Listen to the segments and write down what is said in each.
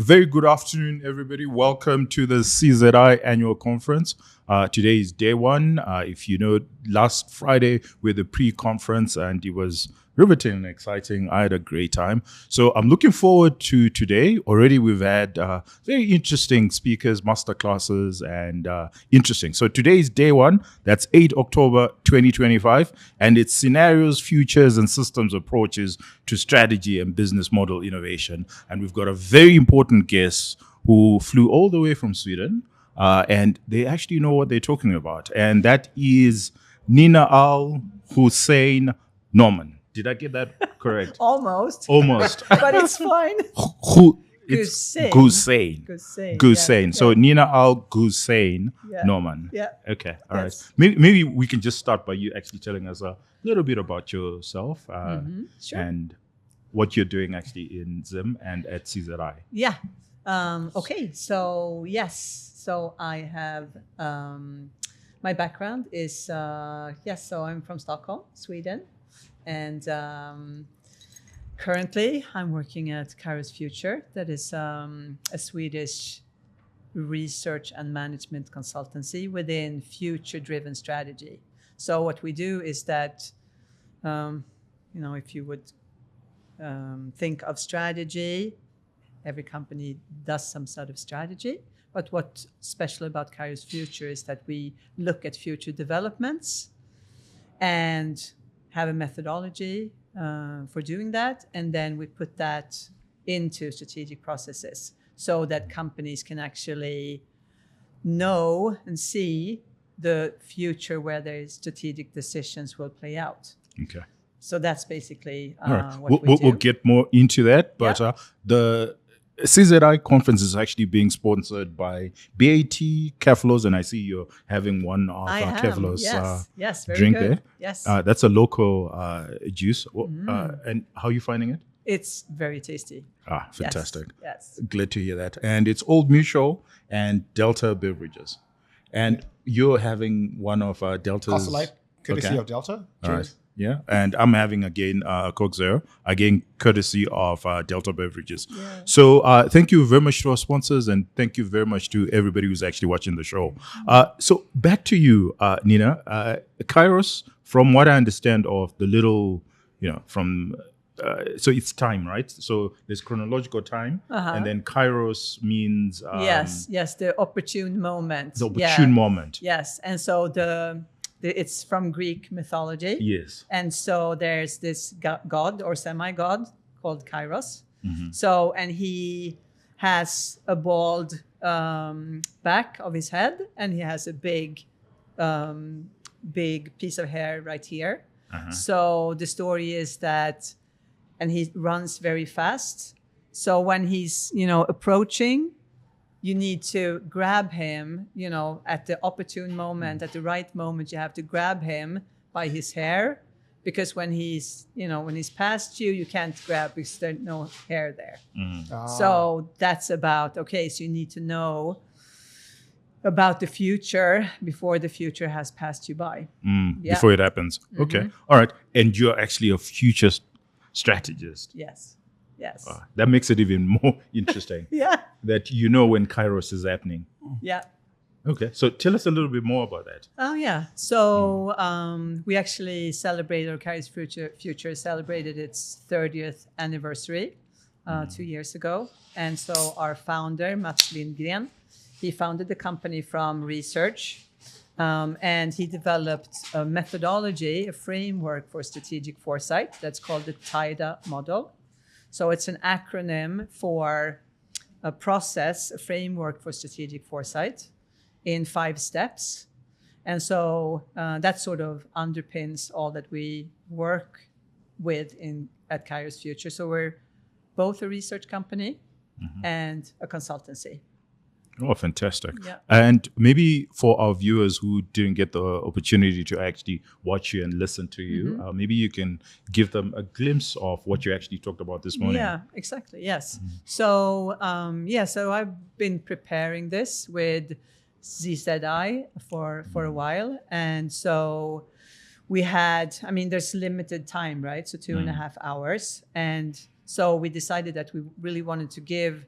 very good afternoon, everybody. Welcome to the CZI Annual Conference. Today is day one. If you know, last Friday we had the pre-conference and it was riveting and exciting. I had a great time. So I'm looking forward to today. Already we've had very interesting speakers, masterclasses, and interesting. So today is day one. That's 8 October 2025. And it's scenarios, futures, and systems approaches to strategy and business model innovation. And we've got a very important guest who flew all the way from Sweden. And they actually know what they're talking about. And that is Nina Al-Ghussein Norrman. Did I get that correct? Almost. But it's fine. Ghussein. Yeah. So Nina Al-Ghussein Norrman. Yeah. Okay. All right. Maybe we can just start by you actually telling us a little bit about yourself Sure. and what you're doing actually in Zim and at CZI. Yeah. Okay. So yes. So I have my background is So I'm from Stockholm, Sweden. And currently, I'm working at Kairos Future. That is a Swedish research and management consultancy within future-driven strategy. So what we do is that, if you would think of strategy, every company does some sort of strategy. But what's special about Kairos Future is that we look at future developments and have a methodology for doing that, and then we put that into strategic processes so that companies can actually know and see the future where their strategic decisions will play out. Okay. So that's basically right. what we do. We'll get more into that, but the CZI conference is actually being sponsored by BAT, Keflos, and I see you're having one of Keflos yes, very drink good. there. Yes. That's a local juice. And how are you finding it? It's very tasty. Fantastic. Yes. Glad to hear that. And it's Old Mutual and Delta Beverages. And you're having one of Delta's... Costa Light, courtesy of Delta. All right. Yeah, and I'm having again Coke Zero, again courtesy of Delta Beverages. Yeah. So thank you very much to our sponsors, and thank you very much to everybody who's actually watching the show. So back to you, Nina. Kairos, from what I understand of the little, so it's time, right? So there's chronological time, and then Kairos means yes, the opportune moment. The opportune moment. Yes, and so it's from Greek mythology. Yes. And so there's this god or semi-god called Kairos. Mm-hmm. So, and he has a bald back of his head, and he has a big piece of hair right here. Uh-huh. So the story is that, and he runs very fast. So when he's, approaching, you need to grab him, at the opportune moment, at the right moment. You have to grab him by his hair, because when he's past you, you can't grab because there's no hair there. Mm. So that's about, so you need to know about the future before the future has passed you by. Before it happens. Mm-hmm. Okay. All right. And you're actually a future strategist. Yes. That makes it even more interesting. Yeah. That you know when Kairos is happening. Yeah. Okay. So tell us a little bit more about that. Oh, yeah. So we actually celebrated, or Kairos Future celebrated its 30th anniversary 2 years ago. And so our founder, Mats Lindgren, he founded the company from research. And he developed a methodology, a framework for strategic foresight that's called the TAIDA model. So it's an acronym for a process, a framework for strategic foresight in 5 steps. And so that sort of underpins all that we work with at Kairos Future. So we're both a research company and a consultancy. Oh, fantastic. Yeah. And maybe for our viewers who didn't get the opportunity to actually watch you and listen to you, maybe you can give them a glimpse of what you actually talked about this morning. Yeah, exactly. Yes. So, so I've been preparing this with CZI for a while. And so we had, there's limited time, right? So 2.5 hours. And so we decided that we really wanted to give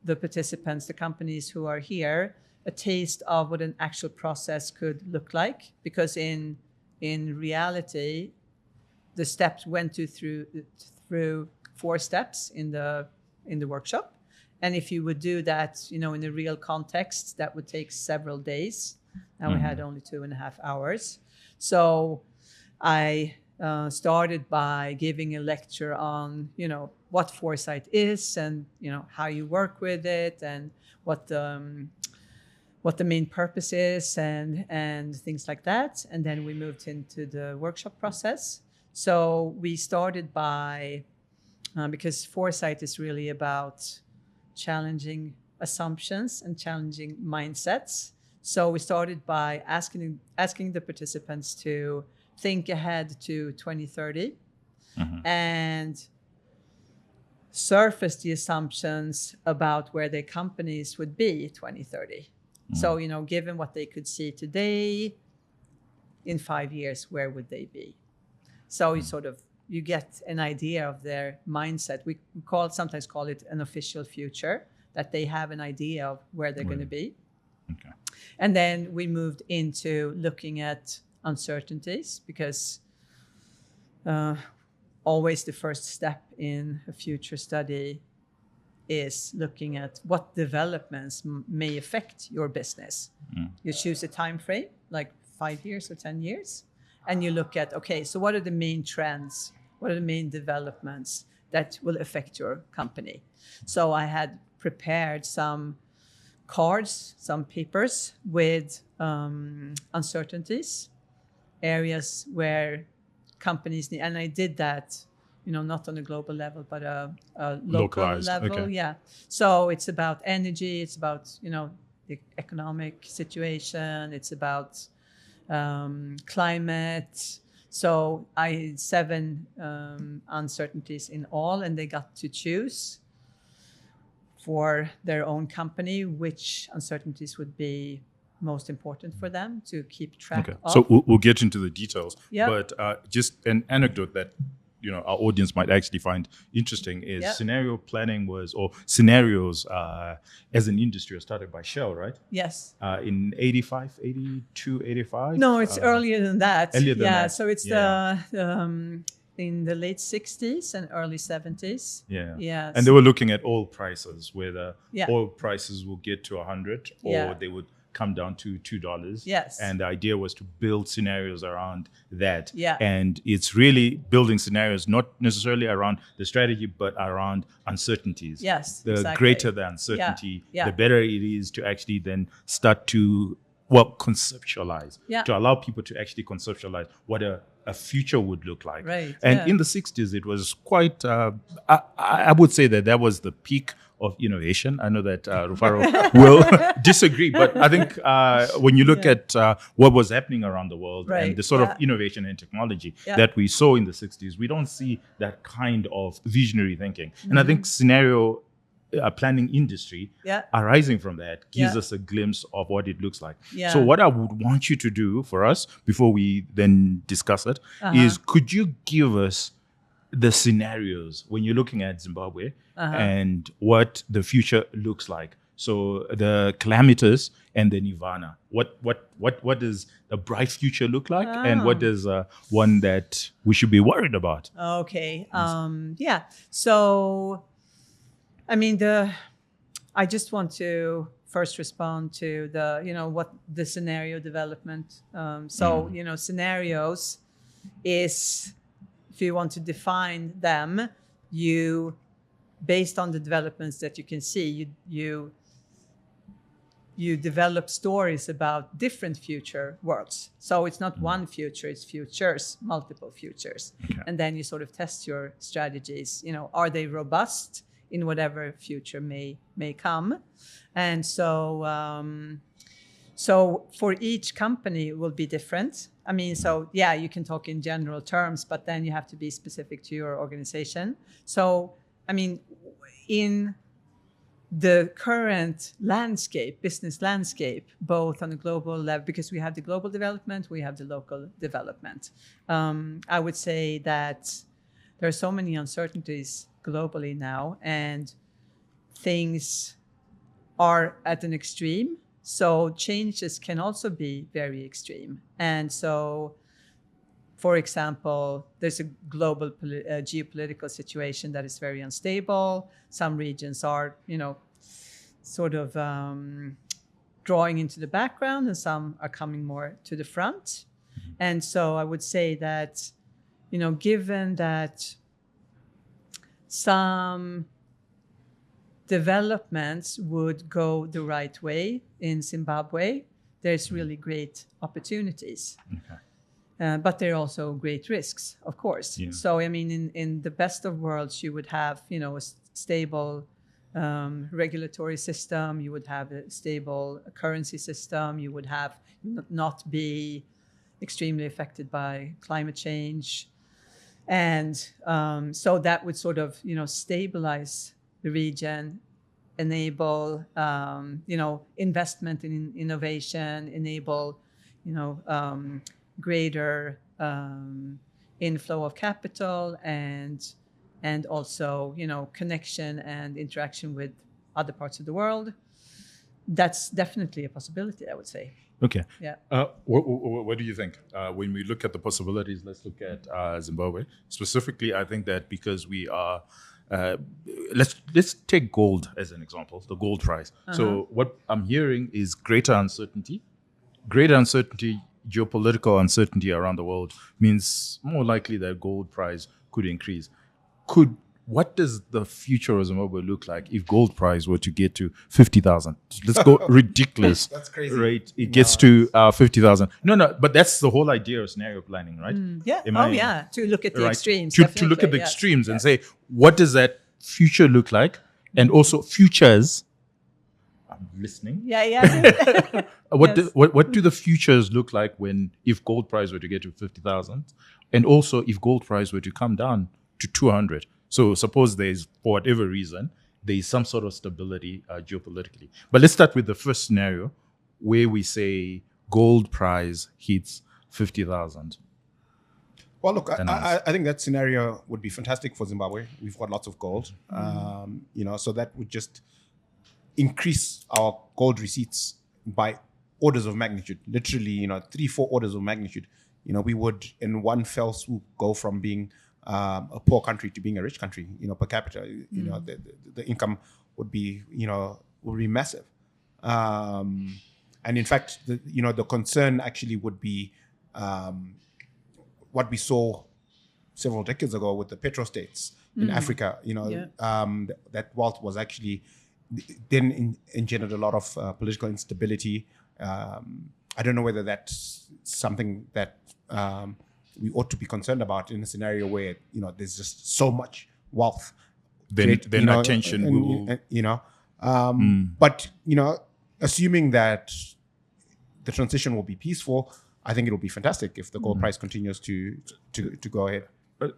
the participants, the companies who are here, a taste of what an actual process could look like. Because in reality, the steps went through 4 steps in the workshop. And if you would do that, in a real context, that would take several days. And we had only 2.5 hours. So I started by giving a lecture on, what Foresight is and, how you work with it and what the main purpose is and things like that. And then we moved into the workshop process. So we started by, because Foresight is really about challenging assumptions and challenging mindsets. So we started by asking the participants to think ahead to 2030 and surface the assumptions about where their companies would be 2030. So, given what they could see today, in 5 years, where would they be? So you get an idea of their mindset. We sometimes call it an official future, that they have an idea of where they're going to be. Okay. And then we moved into looking at uncertainties, because always the first step in a future study is looking at what developments may affect your business. You choose a time frame, like 5 years or 10 years, and you look at, okay, so what are the main trends? What are the main developments that will affect your company? So I had prepared some cards, some papers with uncertainties, areas where companies need, and I did that, not on a global level, but a local Localized, level. okay. Yeah. So it's about energy. It's about, the economic situation. It's about climate. So I had 7 uncertainties in all, and they got to choose for their own company which uncertainties would be most important for them to keep track Okay. of. So we'll get into the details. Yep. But just an anecdote that our audience might actually find interesting is Yep. scenario planning scenarios as an industry was started by Shell, right? Yes. In 85, 82, 85? No, it's earlier than that. Earlier than that. So it's Yeah. in the late 60s and early 70s. Yeah. Yes. And they were looking at oil prices, whether Yeah. oil prices will get to 100 or Yeah. they would come down to $2. Yes. And the idea was to build scenarios around that. Yeah. And it's really building scenarios, not necessarily around the strategy, but around uncertainties. Yes, The exactly. greater the uncertainty, Yeah. the better it is to actually then start to, conceptualize. Yeah. To allow people to actually conceptualize what a future would look like. Right, And yeah. in the 60s, it was quite, I would say that was the peak of innovation. I know that Rufaro will disagree, but I think when you look at what was happening around the world Right, and the sort yeah. of innovation and technology Yeah. that we saw in the 60s, we don't see that kind of visionary thinking. And I Mm-hmm. think scenario planning industry Yeah. arising from that gives Yeah. us a glimpse of what it looks like. Yeah. So what I would want you to do for us before we then discuss it is, could you give us the scenarios when you're looking at Zimbabwe and what the future looks like? So the calamitous and the nirvana. What does a bright future look like, and what does one that we should be worried about? Okay. Yeah. So, I mean, I just want to first respond to what the scenario development. Scenarios is, if you want to define them, based on the developments that you can see, you develop stories about different future worlds. So it's not one future, it's futures, multiple futures. Okay. And then you sort of test your strategies. Are they robust in whatever future may come? And so for each company it will be different. I mean, you can talk in general terms, but then you have to be specific to your organization. So, I mean, in the current business landscape, both on a global level, because we have the global development, we have the local development. I would say that there are so many uncertainties globally now, and things are at an extreme. So changes can also be very extreme. And so, for example, there's a global geopolitical situation that is very unstable. Some regions are, sort of drawing into the background, and some are coming more to the front. And so I would say that, given that some developments would go the right way in Zimbabwe, there's really great opportunities. Okay. But there are also great risks, of course. Yeah. So, I mean, in the best of worlds, you would have, a stable regulatory system. You would have a stable currency system. You would have not be extremely affected by climate change. And so that would sort of, stabilize the region, enable, investment in innovation, enable, greater inflow of capital and also, connection and interaction with other parts of the world. That's definitely a possibility, I would say. Okay. Yeah. What do you think? When we look at the possibilities, let's look at Zimbabwe. Specifically, I think that because we are, let's take gold as an example, the gold price. So what I'm hearing is greater uncertainty, geopolitical uncertainty around the world means more likely that gold price could increase. What does the future of Zimbabwe look like if gold price were to get to 50,000? Let's go ridiculous. That's crazy. Right? It gets to 50,000. No, but that's the whole idea of scenario planning, right? Yeah. To look at the extremes. To look at the extremes and say, what does that future look like? And also futures. I'm listening. Yeah. What do the futures look like if gold price were to get to 50,000? And also if gold price were to come down to 200. So suppose there's, for whatever reason, there is some sort of stability geopolitically. But let's start with the first scenario where we say gold price hits 50,000. Well, look, I think that scenario would be fantastic for Zimbabwe. We've got lots of gold, so that would just increase our gold receipts by orders of magnitude, literally, 3-4 orders of magnitude. We would in one fell swoop go from being a poor country to being a rich country, per capita. The income would be massive. And in fact, the concern actually would be what we saw several decades ago with the petrostates in Africa. That wealth was actually then engendered a lot of political instability. I don't know whether that's something that we ought to be concerned about in a scenario where there's just so much wealth. Then attention will. But assuming that the transition will be peaceful, I think it will be fantastic if the gold price continues to go ahead.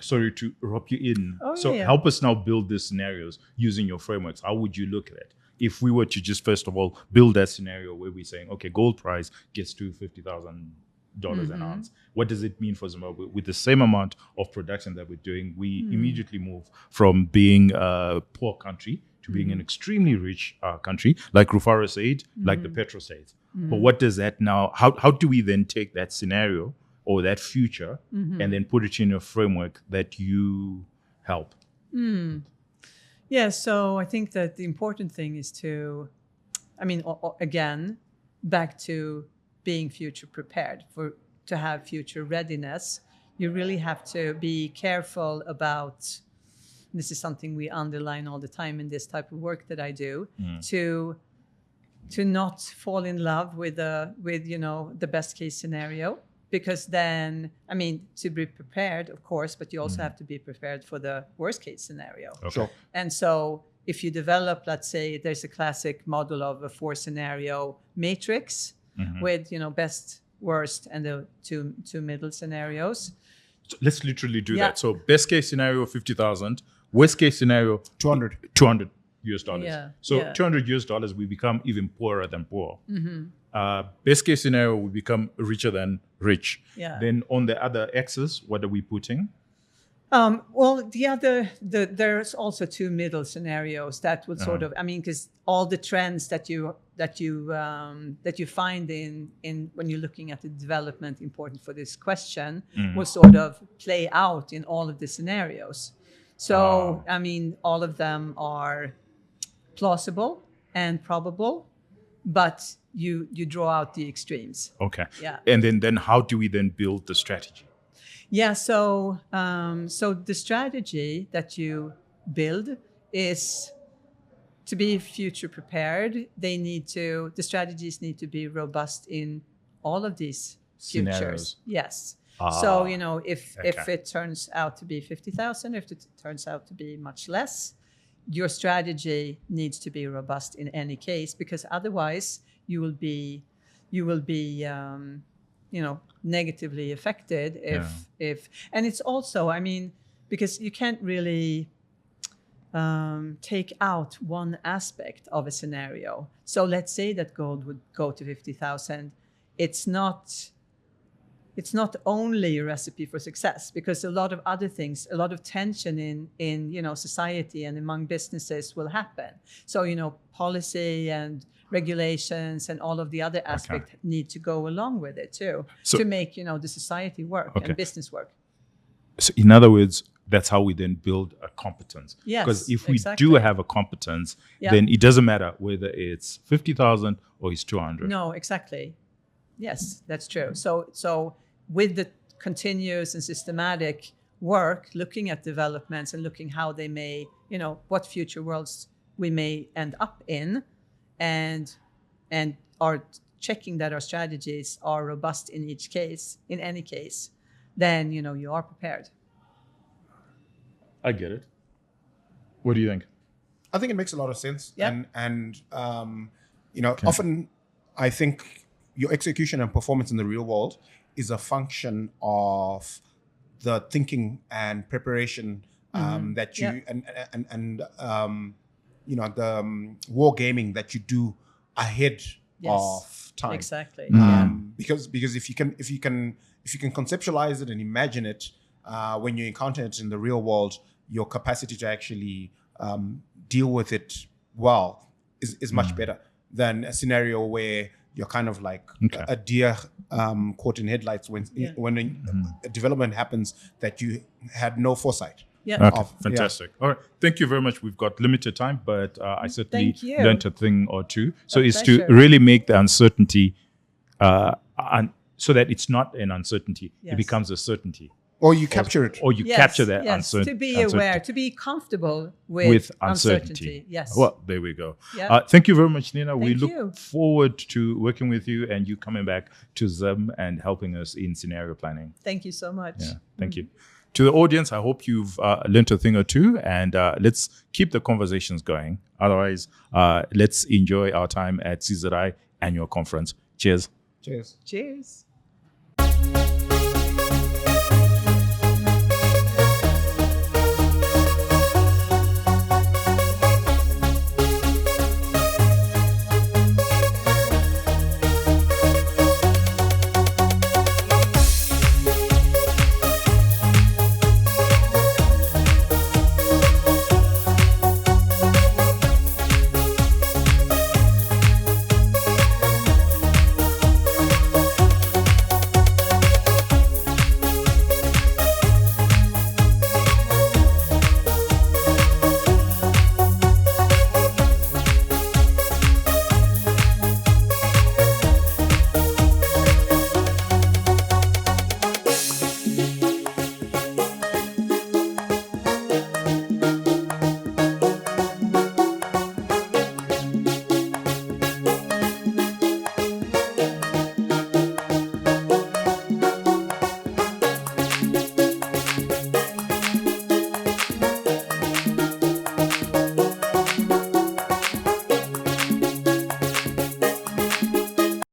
Sorry to rope you in. Help us now build these scenarios using your frameworks. How would you look at it? If we were to just first of all build that scenario where we're saying, okay, gold price gets to $50,000 an ounce. What does it mean for Zimbabwe? With the same amount of production that we're doing, we immediately move from being a poor country to being an extremely rich country, like Rufaro said, like the Petro said. But what does that now, how do we then take that scenario or that future and then put it in a framework that you help? Yeah, so I think that the important thing is again, back to being future prepared. To have future readiness, you really have to be careful about, this is something we underline all the time in this type of work that I do, to not fall in love with the best case scenario, because then, to be prepared, of course, but you also have to be prepared for the worst case scenario. Okay. Sure. And so if you develop, let's say, there's a classic model of a 4-scenario matrix with, best, worst, and the two middle scenarios. So let's literally do that. So best case scenario, 50,000. Worst case scenario, 200 US dollars. Yeah. So Yeah. $200 US, we become even poorer than poor. Best case scenario, we become richer than rich. Yeah. Then on the other axis, what are we putting? Well, there's also two middle scenarios that would sort of, because all the trends that you find in when you're looking at the development important for this question will sort of play out in all of the scenarios. So, all of them are plausible and probable, but you draw out the extremes. Okay. Yeah. And then how do we then build the strategy? Yeah, so the strategy that you build is to be future prepared. The strategies need to be robust in all of these futures. Scenarios. Yes. So, if it turns out to be 50,000, if it turns out to be much less, your strategy needs to be robust in any case, because otherwise you will be negatively affected if and it's also, because you can't really take out one aspect of a scenario. So let's say that gold would go to 50,000. It's not only a recipe for success, because a lot of other things, a lot of tension in society and among businesses will happen. So, policy and regulations and all of the other aspects need to go along with it too, to make, the society work and business work. So in other words, that's how we then build a competence. Yes, because if we do have a competence, then it doesn't matter whether it's 50,000 or it's 200. No, exactly. Yes, that's true. So with the continuous and systematic work, looking at developments and looking how they may, what future worlds we may end up in, and are checking that our strategies are robust in each case, in any case, then, you are prepared. I get it. What do you think? I think it makes a lot of sense. Yeah. And often I think your execution and performance in the real world is a function of the thinking and preparation that you the war gaming that you do ahead of time. Exactly. Because if you can conceptualize it and imagine it when you encounter it in the real world, your capacity to actually deal with it well is much better than a scenario where you're kind of like a deer caught in headlights when a development happens that you had no foresight. Yeah. Okay, fantastic. All right. Thank you very much. We've got limited time, but I certainly learned a thing or two. So it's to really make the uncertainty so that it's not an uncertainty. It becomes a certainty. Or you capture it. Or you capture that uncertainty. To be aware, to be comfortable with uncertainty. Yes. Well, there we go. Yeah. Thank you very much, Nina. We Thank look forward to working with you and you coming back to Zim and helping us in scenario planning. Thank you so much. Yeah, thank you. To the audience, I hope you've learned a thing or two, and let's keep the conversations going. Otherwise, let's enjoy our time at CZI Annual Conference. Cheers. Cheers. Cheers.